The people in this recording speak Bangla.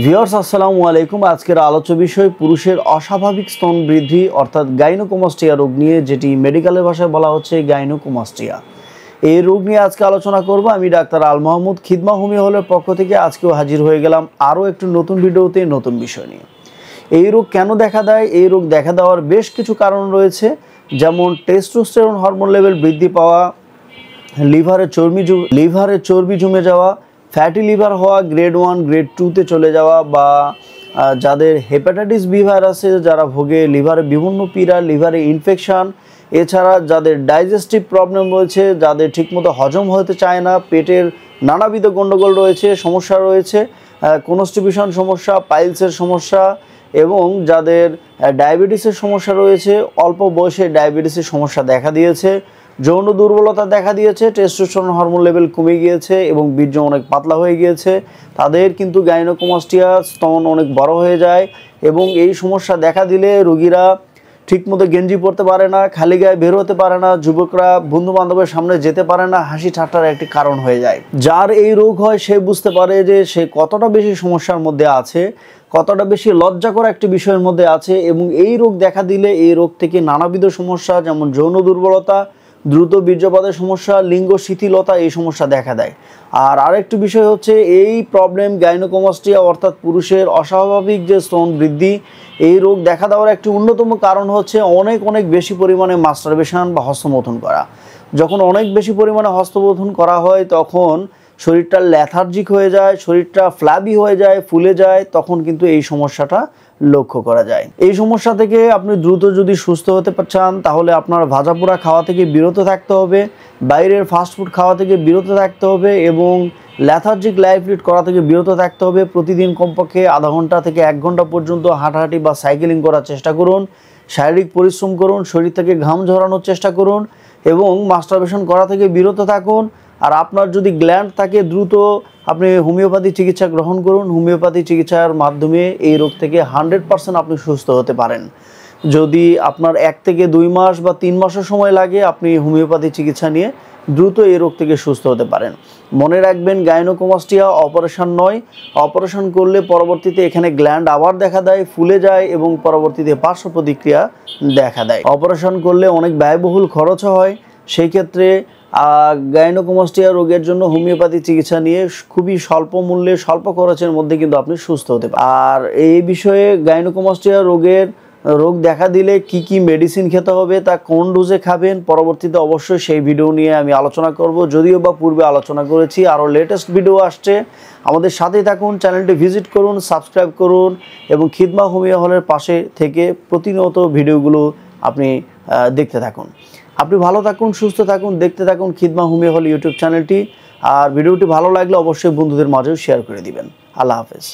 ভিউয়ার্স আসসালামু আলাইকুম। আজকের আলোচ্য বিষয় পুরুষের অস্বাভাবিক স্তন বৃদ্ধি অর্থাৎ গাইনোকোমাস্টিয়া রোগ নিয়ে, যেটি মেডিকেলের ভাষায় বলা হচ্ছে গাইনোকোমাস্টিয়া। এই রোগ নিয়ে আজকে আলোচনা করব। আমি ডাক্তার আল মাহমুদ, খিদমা হোমিও হলের পক্ষ থেকে আজকেও হাজির হয়ে গেলাম আরও একটু নতুন ভিডিওতে নতুন বিষয় নিয়ে। এই রোগ কেন দেখা দেয়? এই রোগ দেখা দেওয়ার বেশ কিছু কারণ রয়েছে, যেমন টেস্টোস্টেরন হরমোন লেভেল বৃদ্ধি পাওয়া, লিভারে চর্বি জমে যাওয়া, ফ্যাটি লিভার হওয়া, গ্রেড 1 গ্রেড 2-তে চলে যাওয়া, বা যাদের হেপাটাইটিস বি ভাইরাসে যারা ভোগে, লিভারে বিভিন্ন পীড়া, লিভারে ইনফেকশান, এছাড়া যাদের ডাইজেস্টিভ প্রবলেম রয়েছে, যাদের ঠিকমতো হজম হতে চায় না, পেটের নানাবিধ গণ্ডগোল রয়েছে, সমস্যা রয়েছে, কনস্টিপেশন সমস্যা, পাইলসের সমস্যা, এবং যাদের ডায়াবেটিসের সমস্যা রয়েছে, অল্প বয়সে ডায়াবেটিসের সমস্যা দেখা দিয়েছে, যৌন দুর্বলতা দেখা দিয়েছে, টেস্টোস্টেরন হরমোন লেভেল কমে গিয়েছে এবং বীর্য অনেক পাতলা হয়ে গিয়েছে, তাদের কিন্তু গাইনোকোমাস্টিয়া, স্তন অনেক বড় হয়ে যায়। এবং এই সমস্যা দেখা দিলে রোগীরা ঠিকমতো গেঞ্জি পরতে পারে না, খালি গায়ে বের হতে পারে না, যুবকরা বন্ধু বান্ধবের সামনে যেতে পারে না, হাসি ঠাট্টার একটি কারণ হয়ে যায়। যার এই রোগ হয় সে বুঝতে পারে যে সে কতটা বেশি সমস্যার মধ্যে আছে, কতটা বেশি লজ্জাকর একটি বিষয়ের মধ্যে আছে। এবং এই রোগ দেখা দিলে এই রোগ থেকে নানাবিধ সমস্যা, যেমন যৌন দুর্বলতা, দ্রুত বীর্যপাতের সমস্যা, লিঙ্গ শিথিলতা, এই সমস্যা দেখা দেয়। আর আরেকটি বিষয় হচ্ছে এই প্রবলেম গাইনোকোমাস্টিয়া অর্থাৎ পুরুষের অস্বাভাবিক যে স্তন বৃদ্ধি, এই রোগ দেখা দেওয়ার একটি অন্যতম কারণ হচ্ছে অনেক বেশি পরিমাণে মাস্টারবেশন বা হস্তমৈথুন করা। যখন অনেক বেশি পরিমাণে হস্তমৈথুন করা হয় তখন শরীরটা ল্যাথার্জিক হয়ে যায়, শরীরটা ফ্ল্যাবি হয়ে যায়, ফুলে যায়, তখন কিন্তু এই সমস্যাটা লক্ষ্য করা যায়। এই সমস্যা থেকে আপনি দ্রুত যদি সুস্থ হতে চান তাহলে আপনার ভাজাপোড়া খাওয়া থেকে বিরত থাকতে হবে, বাইরের ফাস্টফুড খাওয়া থেকে বিরত থাকতে হবে, এবং ল্যাথার্জিক লাইফ লিড করা থেকে বিরত থাকতে হবে। প্রতিদিন কমপক্ষে আধা ঘন্টা থেকে 1 ঘন্টা পর্যন্ত হাঁটাহাঁটি বা সাইকেলিং করার চেষ্টা করুন, শারীরিক পরিশ্রম করুন, শরীর থেকে ঘাম ঝরানোর চেষ্টা করুন, এবং মাস্টারবেশন করা থেকে বিরত থাকুন। আর আপনার যদি গ্ল্যান্ড থাকে দ্রুত আপনি হোমিওপ্যাথি চিকিৎসা গ্রহণ করুন। হোমিওপ্যাথি চিকিৎসার মাধ্যমে এই রোগ থেকে 100% আপনি সুস্থ হতে পারেন। যদি আপনার 1 থেকে 2 মাস বা 3 মাসও সময় লাগে, আপনি হোমিওপ্যাথি চিকিৎসা নিয়ে দ্রুত এই রোগ থেকে সুস্থ হতে পারেন। মনে রাখবেন, গাইনোকোমাস্টিয়া অপারেশন নয়। অপারেশন করলে পরবর্তীতে এখানে গ্ল্যান্ড আবার দেখা দেয়, ফুলে যায়, এবং পরবর্তীতে পার্শ্ব প্রতিক্রিয়া দেখা দেয়। অপারেশন করলে অনেক ব্যয়বহুল খরচ হয়। সেই ক্ষেত্রে গাইনোকোমাস্টিয়া রোগের জন্য হোমিওপ্যাথি চিকিৎসা নিয়ে খুবই স্বল্প মূল্যে, স্বল্প খরচের মধ্যে কিন্তু আপনি সুস্থ হতে পারেন। আর এই বিষয়ে গাইনোকোমাস্টিয়া রোগ দেখা দিলে কি মেডিসিন খেতে হবে, তা কোন ডোজে খাবেন, পরবর্তীতে অবশ্যই সেই ভিডিও নিয়ে আমি আলোচনা করব। যদিও বা পূর্বে আলোচনা করেছি, আরও লেটেস্ট ভিডিও আসছে। আমাদের সাথেই থাকুন, চ্যানেলটি ভিজিট করুন, সাবস্ক্রাইব করুন, এবং খিদমা হোমিও হলের পাশে থেকে প্রতিনিয়ত ভিডিওগুলো আপনি দেখতে থাকুন। আপনি ভালো থাকুন, সুস্থ থাকুন, দেখতে থাকুন খিদমা হোমিও হল ইউটিউব চ্যানেলটি। আর ভিডিওটি ভালো লাগলে অবশ্যই বন্ধুদের মাঝেও শেয়ার করে দিবেন। আল্লাহ হাফেজ।